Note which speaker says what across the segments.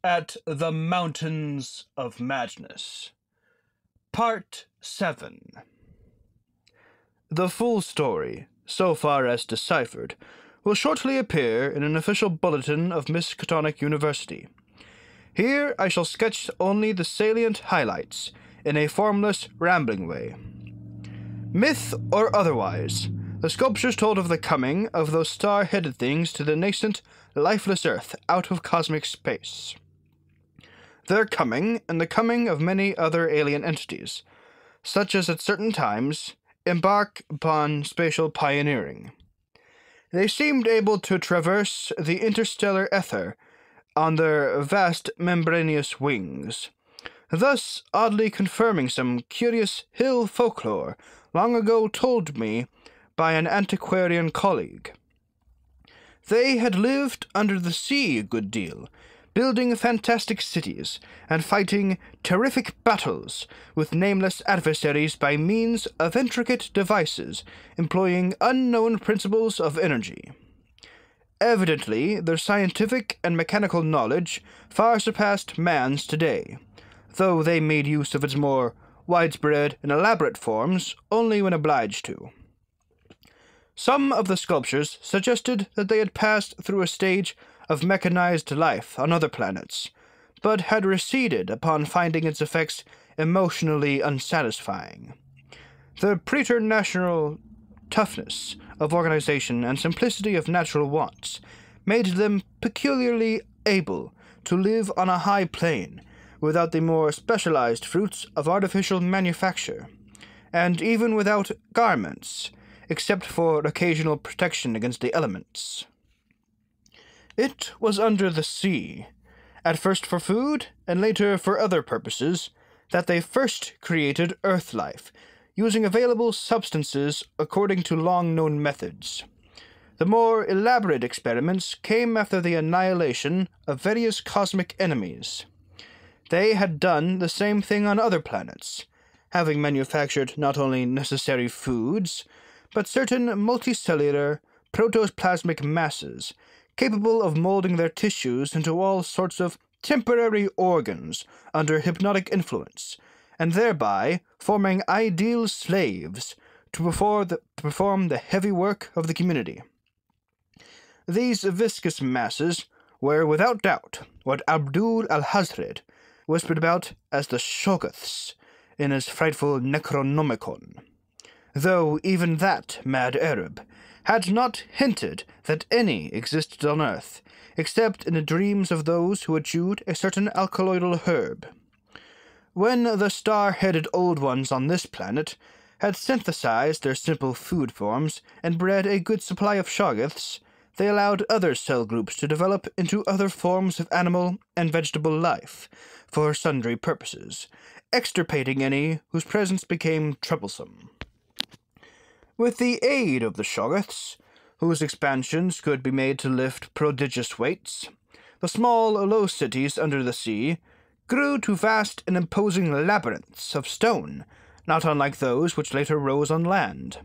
Speaker 1: at the Mountains of Madness. Part 7. The full story, so far as deciphered, will shortly appear in an official bulletin of Miskatonic University. Here I shall sketch only the salient highlights, in a formless, rambling way. Myth or otherwise, the sculptures told of the coming of those star-headed things to the nascent, lifeless Earth out of cosmic space. Their coming, and the coming of many other alien entities, such as at certain times embark upon spatial pioneering. They seemed able to traverse the interstellar ether on their vast membranous wings, thus oddly confirming some curious hill folklore long ago told me by an antiquarian colleague. They had lived under the sea a good deal, building fantastic cities and fighting terrific battles with nameless adversaries by means of intricate devices employing unknown principles of energy. Evidently, their scientific and mechanical knowledge far surpassed man's today, though they made use of its more widespread and elaborate forms only when obliged to. Some of the sculptures suggested that they had passed through a stage of mechanized life on other planets, but had receded upon finding its effects emotionally unsatisfying. The preternatural toughness of organization and simplicity of natural wants made them peculiarly able to live on a high plane without the more specialized fruits of artificial manufacture, and even without garments, except for occasional protection against the elements. It was under the sea, at first for food and later for other purposes, that they first created Earth life, using available substances according to long-known methods. The more elaborate experiments came after the annihilation of various cosmic enemies. They had done the same thing on other planets, having manufactured not only necessary foods, but certain multicellular protoplasmic masses capable of molding their tissues into all sorts of temporary organs under hypnotic influence, and thereby forming ideal slaves to perform the heavy work of the community. These viscous masses were without doubt what Abdul al-Hazred whispered about as the Shoggoths in his frightful Necronomicon, though even that mad Arab had not hinted that any existed on Earth, except in the dreams of those who had chewed a certain alkaloidal herb. When the star-headed Old Ones on this planet had synthesized their simple food forms and bred a good supply of Shoggoths, they allowed other cell groups to develop into other forms of animal and vegetable life, for sundry purposes, extirpating any whose presence became troublesome. With the aid of the Shoggoths, whose expansions could be made to lift prodigious weights, the small, low cities under the sea grew to vast and imposing labyrinths of stone, not unlike those which later rose on land.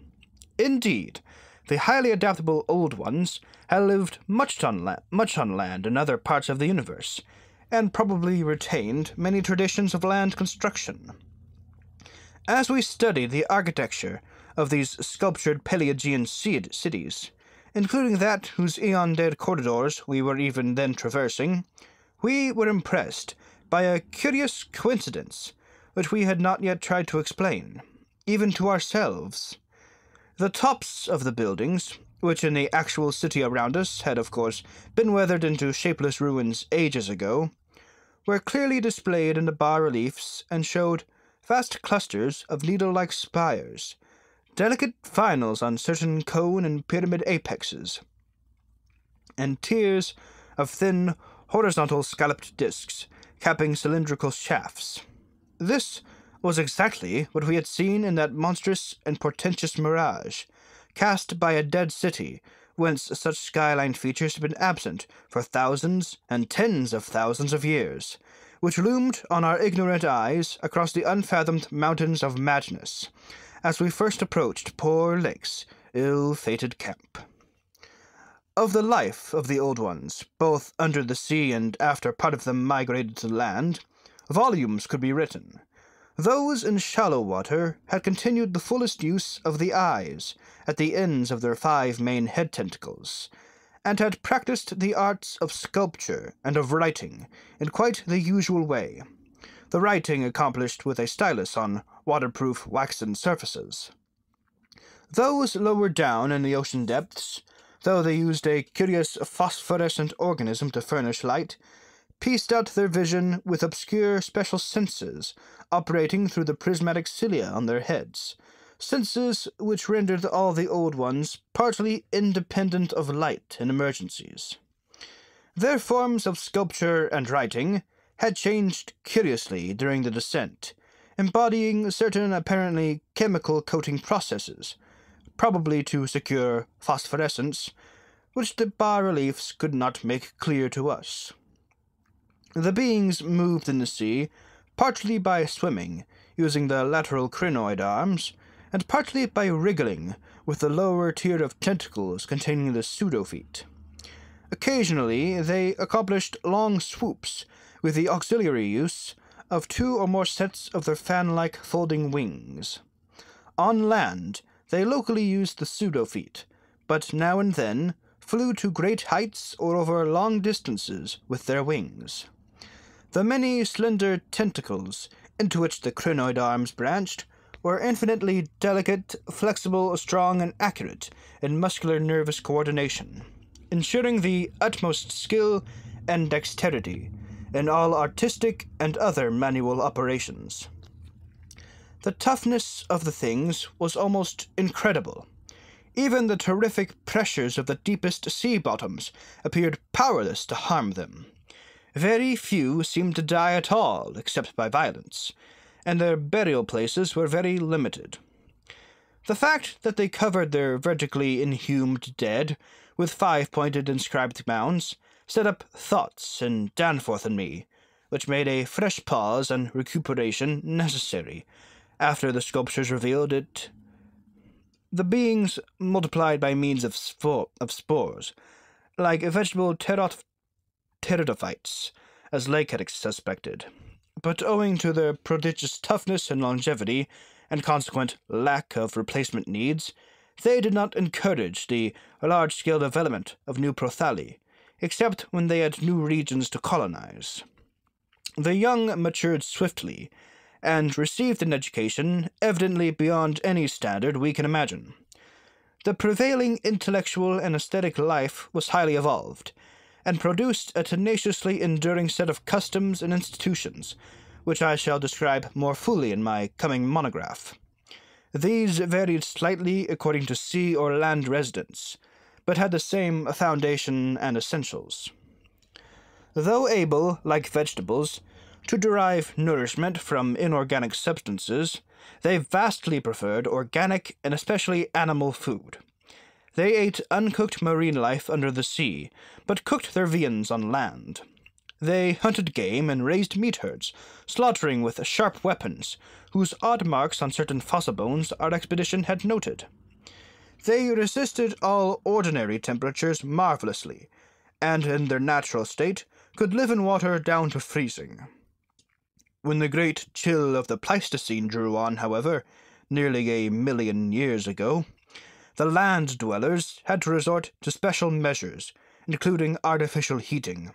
Speaker 1: Indeed, the highly adaptable Old Ones had lived much on land in other parts of the universe, and probably retained many traditions of land construction. As we study the architecture of these sculptured Pelagian cities, including that whose eon-dead corridors we were even then traversing, we were impressed by a curious coincidence which we had not yet tried to explain, even to ourselves. The tops of the buildings, which in the actual city around us had of course been weathered into shapeless ruins ages ago, were clearly displayed in the bas-reliefs and showed vast clusters of needle-like spires, delicate finals on certain cone and pyramid apexes, and tiers of thin, horizontal scalloped discs capping cylindrical shafts. This was exactly what we had seen in that monstrous and portentous mirage, cast by a dead city, whence such skyline features had been absent for thousands and tens of thousands of years, which loomed on our ignorant eyes across the unfathomed mountains of madness, as we first approached poor Lake's ill-fated camp. of the life of the Old Ones, both under the sea and after part of them migrated to land, volumes could be written. Those in shallow water had continued the fullest use of the eyes at the ends of their 5 main head tentacles, and had practiced the arts of sculpture and of writing in quite the usual way, the writing accomplished with a stylus on waterproof waxen surfaces. Those lower down in the ocean depths, though they used a curious phosphorescent organism to furnish light, pieced out their vision with obscure special senses operating through the prismatic cilia on their heads, senses which rendered all the Old Ones partly independent of light in emergencies. Their forms of sculpture and writing had changed curiously during the descent, embodying certain apparently chemical coating processes, probably to secure phosphorescence, which the bas-reliefs could not make clear to us. The beings moved in the sea, partly by swimming, using the lateral crinoid arms, and partly by wriggling with the lower tier of tentacles containing the pseudofeet. Occasionally they accomplished long swoops with the auxiliary use of 2 or more sets of their fan-like folding wings. On land, they locally used the pseudofeet, but now and then flew to great heights or over long distances with their wings. The many slender tentacles into which the crinoid arms branched were infinitely delicate, flexible, strong, and accurate in muscular nervous coordination, ensuring the utmost skill and dexterity in all artistic and other manual operations. The toughness of the things was almost incredible. Even the terrific pressures of the deepest sea bottoms appeared powerless to harm them. Very few seemed to die at all, except by violence, and their burial places were very limited. The fact that they covered their vertically inhumed dead with 5-pointed inscribed mounds set up thoughts in Danforth and me, which made a fresh pause and recuperation necessary, after the sculptures revealed it. The beings multiplied by means of spores, like vegetable pteridophytes, as Lake had suspected, but owing to their prodigious toughness and longevity, and consequent lack of replacement needs, they did not encourage the large-scale development of new prothali, except when they had new regions to colonize. The young matured swiftly, and received an education evidently beyond any standard we can imagine. The prevailing intellectual and aesthetic life was highly evolved, and produced a tenaciously enduring set of customs and institutions, which I shall describe more fully in my coming monograph. These varied slightly according to sea or land residence, but had the same foundation and essentials. Though able, like vegetables, to derive nourishment from inorganic substances, they vastly preferred organic and especially animal food. They ate uncooked marine life under the sea, but cooked their viands on land. They hunted game and raised meat herds, slaughtering with sharp weapons, whose odd marks on certain fossil bones our expedition had noted. They resisted all ordinary temperatures marvelously, and in their natural state could live in water down to freezing. When the great chill of the Pleistocene drew on, however, nearly 1 million years ago, the land dwellers had to resort to special measures, including artificial heating,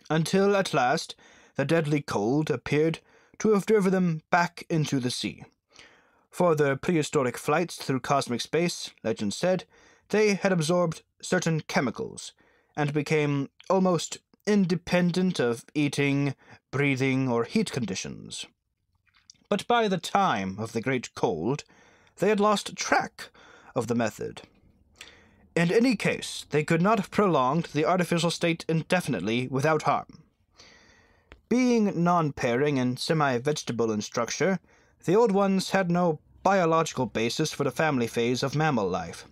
Speaker 1: until at last the deadly cold appeared to have driven them back into the sea. For their prehistoric flights through cosmic space, legend said, they had absorbed certain chemicals, and became almost independent of eating, breathing, or heat conditions. But by the time of the Great Cold, they had lost track of the method. In any case, they could not have prolonged the artificial state indefinitely without harm. Being non-pairing and semi-vegetable in structure, the Old Ones had no biological basis for the family phase of mammal life,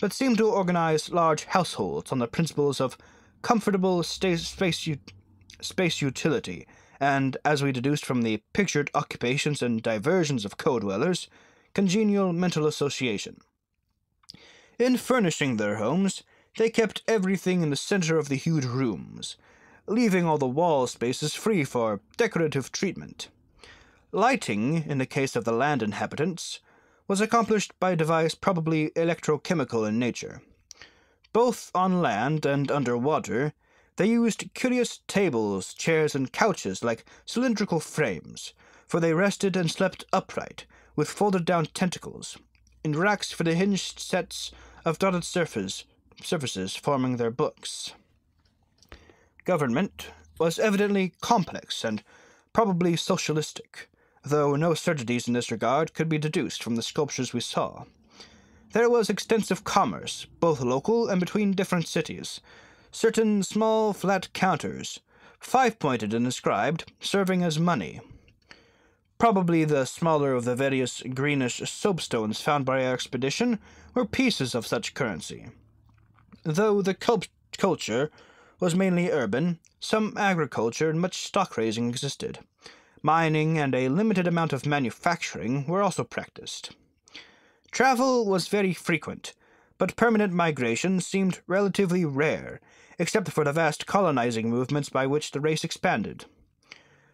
Speaker 1: but seemed to organize large households on the principles of comfortable space utility, and, as we deduced from the pictured occupations and diversions of co-dwellers, congenial mental association. In furnishing their homes, they kept everything in the center of the huge rooms, leaving all the wall spaces free for decorative treatment. Lighting, in the case of the land inhabitants, was accomplished by a device probably electrochemical in nature. Both on land and underwater, they used curious tables, chairs, and couches like cylindrical frames, for they rested and slept upright, with folded-down tentacles, in racks for the hinged sets of dotted surfaces forming their books. Government was evidently complex and probably socialistic, though no certainties in this regard could be deduced from the sculptures we saw. There was extensive commerce, both local and between different cities, certain small flat counters, 5-pointed and inscribed, serving as money. Probably the smaller of the various greenish soapstones found by our expedition were pieces of such currency. Though the culture was mainly urban, some agriculture and much stock-raising existed. Mining and a limited amount of manufacturing were also practiced. Travel was very frequent, but permanent migration seemed relatively rare, except for the vast colonizing movements by which the race expanded.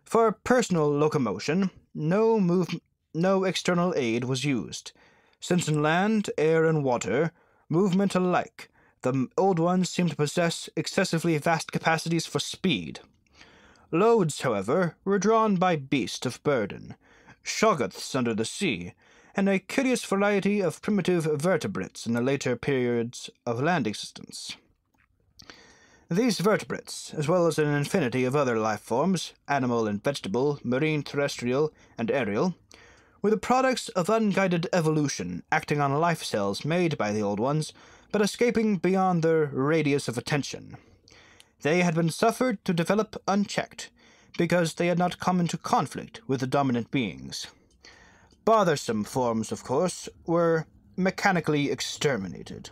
Speaker 1: For personal locomotion, no external aid was used, since in land, air, and water, movement alike, the Old Ones seemed to possess excessively vast capacities for speed. Loads, however, were drawn by beasts of burden, shoggoths under the sea, and a curious variety of primitive vertebrates in the later periods of land existence. These vertebrates, as well as an infinity of other life forms, animal and vegetable, marine, terrestrial, and aerial, were the products of unguided evolution acting on life cells made by the Old Ones, but escaping beyond their radius of attention. They had been suffered to develop unchecked, because they had not come into conflict with the dominant beings. Bothersome forms, of course, were mechanically exterminated.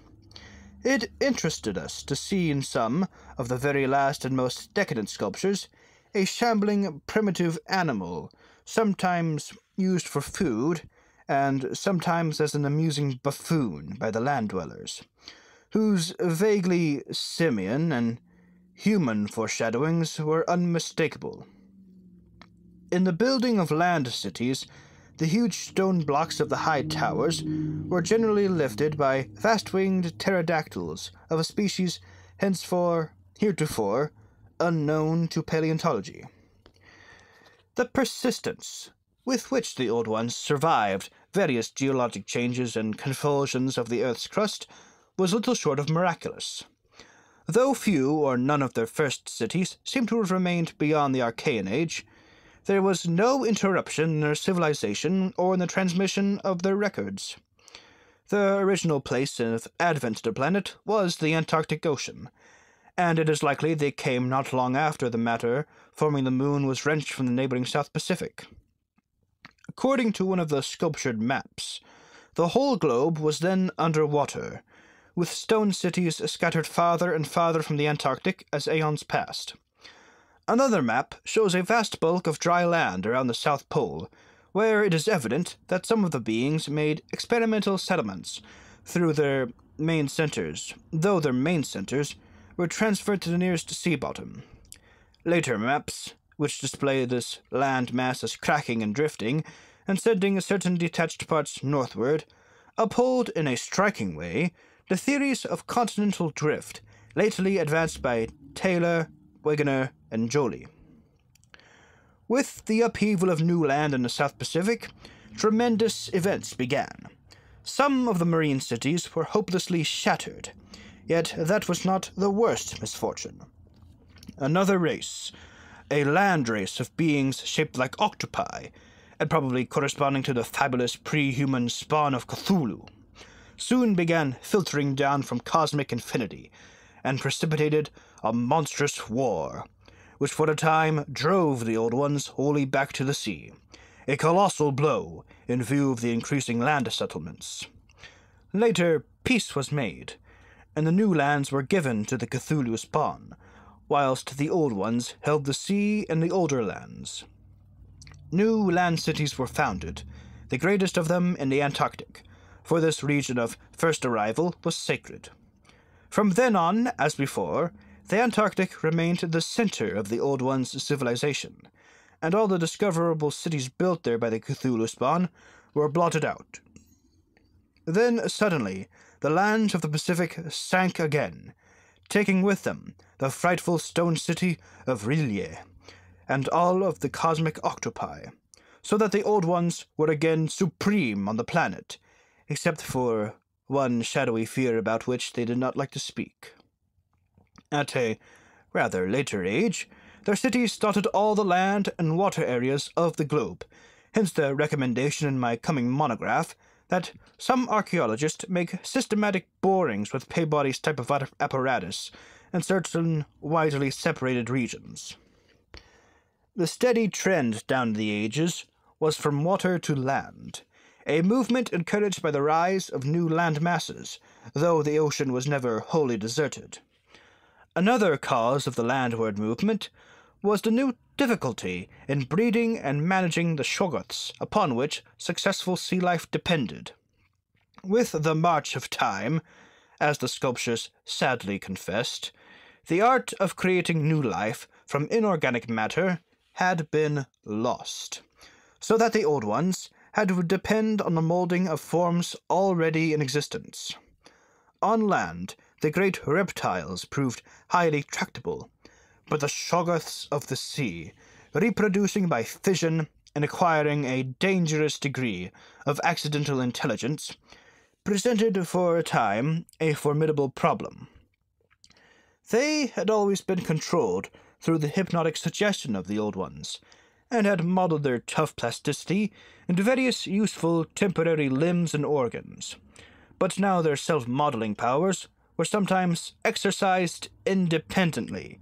Speaker 1: It interested us to see in some of the very last and most decadent sculptures a shambling primitive animal, sometimes used for food, and sometimes as an amusing buffoon by the land dwellers, whose vaguely simian and human foreshadowings were unmistakable. In the building of land cities, the huge stone blocks of the high towers were generally lifted by vast-winged pterodactyls of a species heretofore unknown to paleontology. The persistence with which the Old Ones survived various geologic changes and convulsions of the Earth's crust was little short of miraculous. Though few or none of their first cities seem to have remained beyond the Archaean Age, there was no interruption in their civilization or in the transmission of their records. The original place of advent to the planet was the Antarctic Ocean, and it is likely they came not long after the matter forming the moon was wrenched from the neighboring South Pacific. According to one of the sculptured maps, the whole globe was then under water, with stone cities scattered farther and farther from the Antarctic as aeons passed. Another map shows a vast bulk of dry land around the South Pole, where it is evident that some of the beings made experimental settlements through their main centers, though their main centers were transferred to the nearest sea bottom. Later maps, which display this land mass as cracking and drifting, and sending certain detached parts northward, uphold in a striking way the theories of continental drift lately advanced by Taylor, Wegener, and Joly. With the upheaval of new land in the South Pacific, tremendous events began. Some of the marine cities were hopelessly shattered, yet that was not the worst misfortune. Another race, a land race of beings shaped like octopi, and probably corresponding to the fabulous pre-human spawn of Cthulhu, soon began filtering down from cosmic infinity, and precipitated a monstrous war, which for a time drove the Old Ones wholly back to the sea, a colossal blow in view of the increasing land settlements. Later, peace was made, and the new lands were given to the Cthulhu spawn, whilst the Old Ones held the sea and the older lands. New land cities were founded, the greatest of them in the Antarctic, for this region of first arrival was sacred. From then on, as before, the Antarctic remained the center of the Old One's civilization, and all the discoverable cities built there by the Cthulhu spawn were blotted out. Then, suddenly, the lands of the Pacific sank again, taking with them the frightful stone city of Rillier, and all of the cosmic octopi, so that the Old Ones were again supreme on the planet, except for one shadowy fear about which they did not like to speak. At a rather later age, their cities dotted all the land and water areas of the globe, hence the recommendation in my coming monograph that some archaeologists make systematic borings with Peabody's type of apparatus in certain widely separated regions. The steady trend down the ages was from water to land, a movement encouraged by the rise of new land masses, though the ocean was never wholly deserted. Another cause of the landward movement was the new difficulty in breeding and managing the shoggoths upon which successful sea life depended. With the march of time, as the sculptures sadly confessed, the art of creating new life from inorganic matter had been lost, so that the Old Ones had to depend on the molding of forms already in existence. On land, the great reptiles proved highly tractable, but the shoggoths of the sea, reproducing by fission and acquiring a dangerous degree of accidental intelligence, presented for a time a formidable problem. They had always been controlled through the hypnotic suggestion of the Old Ones, and had modeled their tough plasticity into various useful temporary limbs and organs. But now their self-modeling powers were sometimes exercised independently,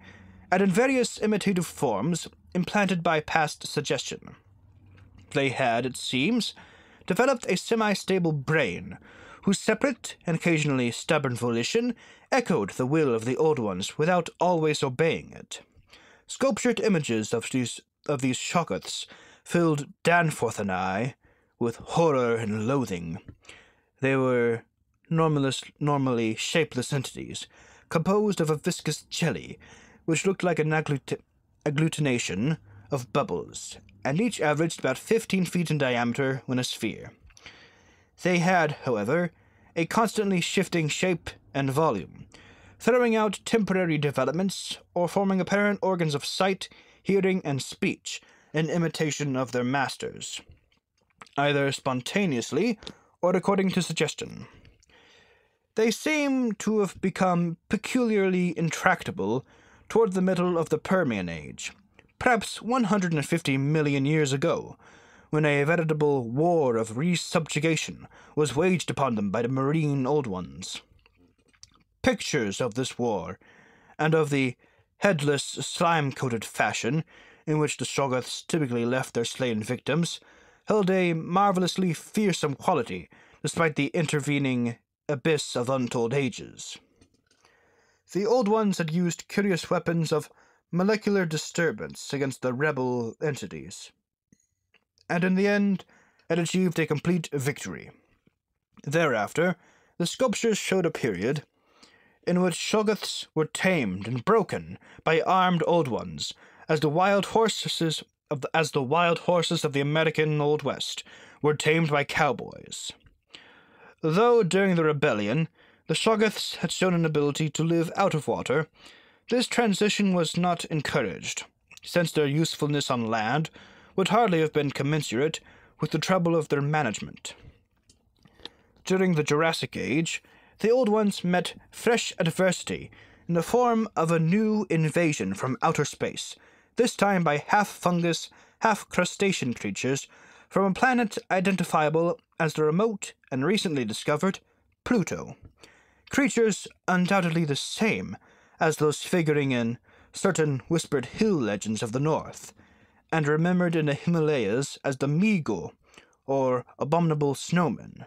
Speaker 1: and in various imitative forms implanted by past suggestion. They had, it seems, developed a semi-stable brain, whose separate and occasionally stubborn volition echoed the will of the Old Ones without always obeying it. Sculptured images of these shoggoths filled Danforth and I with horror and loathing. They were normally shapeless entities, composed of a viscous jelly, which looked like an agglutination of bubbles, and each averaged about 15 feet in diameter when a sphere. They had, however, a constantly shifting shape and volume, throwing out temporary developments or forming apparent organs of sight, hearing, and speech in imitation of their masters, either spontaneously or according to suggestion. They seem to have become peculiarly intractable toward the middle of the Permian Age, perhaps 150 million years ago, when a veritable war of resubjugation was waged upon them by the marine Old Ones. Pictures of this war, and of the headless, slime-coated fashion in which the shoggoths typically left their slain victims, held a marvelously fearsome quality despite the intervening abyss of untold ages. The Old Ones had used curious weapons of molecular disturbance against the rebel entities, and in the end had achieved a complete victory. Thereafter, the sculptures showed a period in which shoggoths were tamed and broken by armed Old Ones, as the wild horses of the American Old West were tamed by cowboys. Though during the rebellion the shoggoths had shown an ability to live out of water, this transition was not encouraged, since their usefulness on land would hardly have been commensurate with the trouble of their management. During the Jurassic Age, the Old Ones met fresh adversity in the form of a new invasion from outer space, this time by half-fungus, half-crustacean creatures from a planet identifiable as the remote and recently discovered Pluto. Creatures undoubtedly the same as those figuring in certain whispered hill legends of the north, and remembered in the Himalayas as the Migo, or abominable snowmen.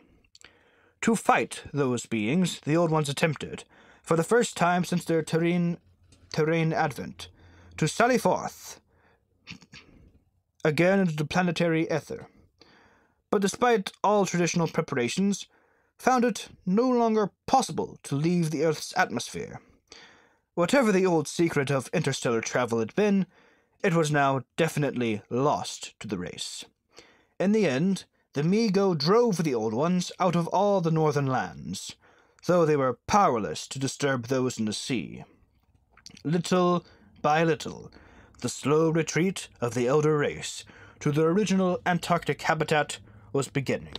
Speaker 1: To fight those beings, the Old Ones attempted, for the first time since their terrene advent, to sally forth again into the planetary ether. But despite all traditional preparations, found it no longer possible to leave the Earth's atmosphere. Whatever the old secret of interstellar travel had been, it was now definitely lost to the race. In the end, the Mi-Go drove the Old Ones out of all the northern lands, though they were powerless to disturb those in the sea. Little by little, the slow retreat of the elder race to their original Antarctic habitat was beginning.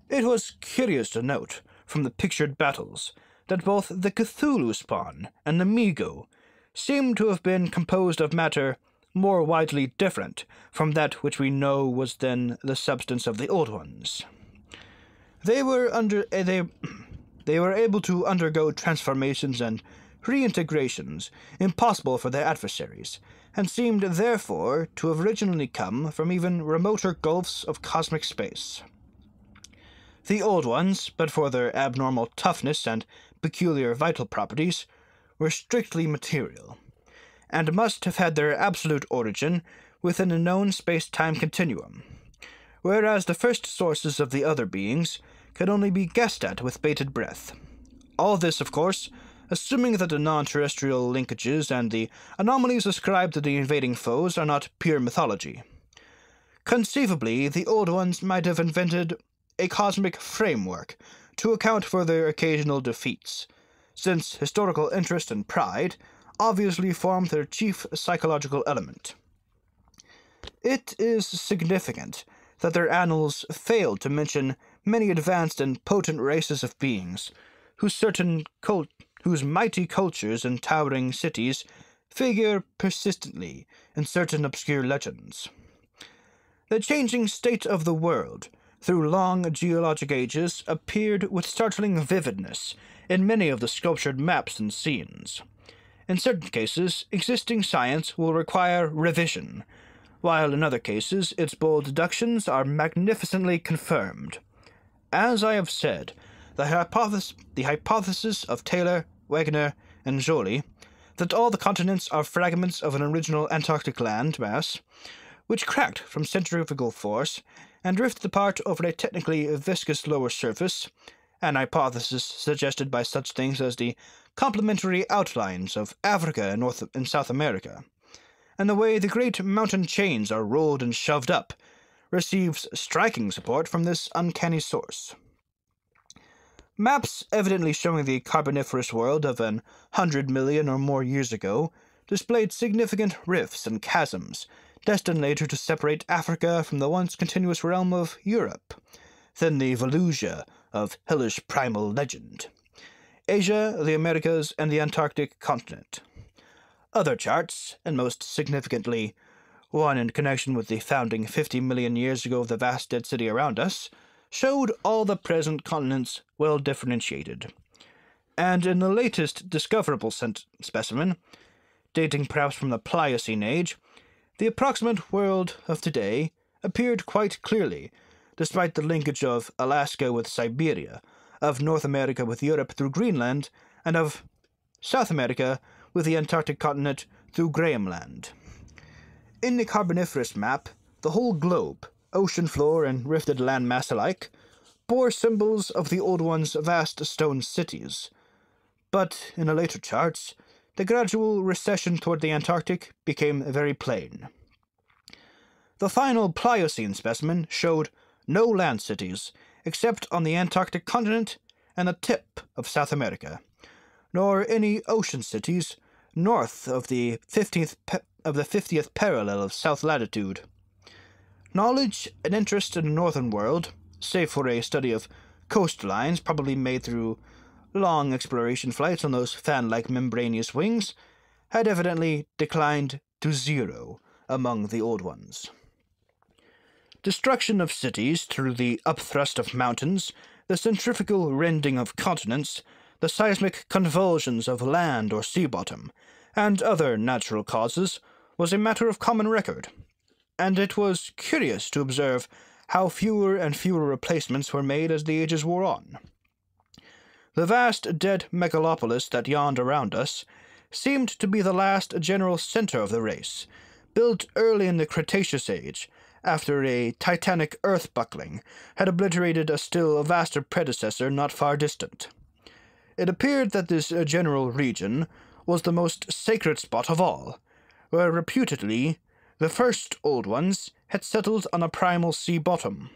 Speaker 1: It was curious to note, from the pictured battles, that both the Cthulhu spawn and the Mi-Go seemed to have been composed of matter more widely different from that which we know was then the substance of the Old Ones. They were able to undergo transformations and reintegrations impossible for their adversaries, and seemed therefore to have originally come from even remoter gulfs of cosmic space. The Old Ones, but for their abnormal toughness and peculiar vital properties, were strictly material, and must have had their absolute origin within a known space-time continuum, whereas the first sources of the other beings could only be guessed at with bated breath. All this, of course, assuming that the non-terrestrial linkages and the anomalies ascribed to the invading foes are not pure mythology. Conceivably, the Old Ones might have invented a cosmic framework to account for their occasional defeats, since historical interest and pride obviously formed their chief psychological element. It is significant that their annals failed to mention many advanced and potent races of beings, whose mighty cultures and towering cities figure persistently in certain obscure legends. The changing state of the world through long geologic ages appeared with startling vividness in many of the sculptured maps and scenes. In certain cases, existing science will require revision, while in other cases its bold deductions are magnificently confirmed. As I have said, the hypothesis of Taylor, Wegener, and Joly, that all the continents are fragments of an original Antarctic land mass, which cracked from centrifugal force and drifted apart over a technically viscous lower surface, an hypothesis suggested by such things as the complementary outlines of Africa and North and South America, and the way the great mountain chains are rolled and shoved up, receives striking support from this uncanny source. Maps evidently showing the Carboniferous world of 100 million or more years ago displayed significant rifts and chasms, destined later to separate Africa from the once continuous realm of Europe, then the Volusia of hellish primal legend, Asia, the Americas, and the Antarctic continent. Other charts, and most significantly one in connection with the founding 50 million years ago of the vast dead city around us, showed all the present continents well differentiated. And in the latest discoverable specimen, dating perhaps from the Pliocene age, the approximate world of today appeared quite clearly, despite the linkage of Alaska with Siberia, of North America with Europe through Greenland, and of South America with the Antarctic continent through Grahamland. In the Carboniferous map, the whole globe, ocean floor and rifted landmass alike, bore symbols of the Old Ones' vast stone cities. But in the later charts, the gradual recession toward the Antarctic became very plain. The final Pliocene specimen showed no land cities, except on the Antarctic continent and the tip of South America, nor any ocean cities north of the 50th parallel of south latitude. Knowledge and interest in the northern world, save for a study of coastlines probably made through long exploration flights on those fan-like membranous wings, had evidently declined to zero among the Old Ones. Destruction of cities through the upthrust of mountains, the centrifugal rending of continents, the seismic convulsions of land or sea bottom, and other natural causes, was a matter of common record, and it was curious to observe how fewer and fewer replacements were made as the ages wore on. The vast dead megalopolis that yawned around us seemed to be the last general center of the race, built early in the Cretaceous age, after a titanic earth buckling had obliterated a still vaster predecessor not far distant. It appeared that this general region was the most sacred spot of all, where reputedly the first Old Ones had settled on a primal sea bottom.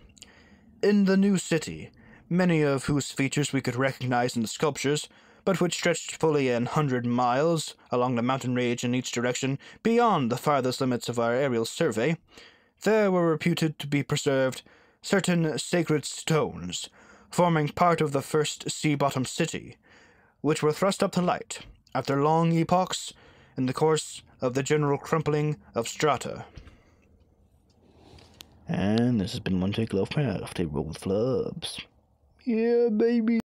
Speaker 1: In the new city, many of whose features we could recognize in the sculptures, but which stretched fully 100 miles along the mountain range in each direction beyond the farthest limits of our aerial survey, there were reputed to be preserved certain sacred stones, forming part of the first sea-bottom city, which were thrust up to light, after long epochs, in the course of the general crumpling of strata. And this has been One Take Lovecraft, a roll with flubs. Yeah, baby.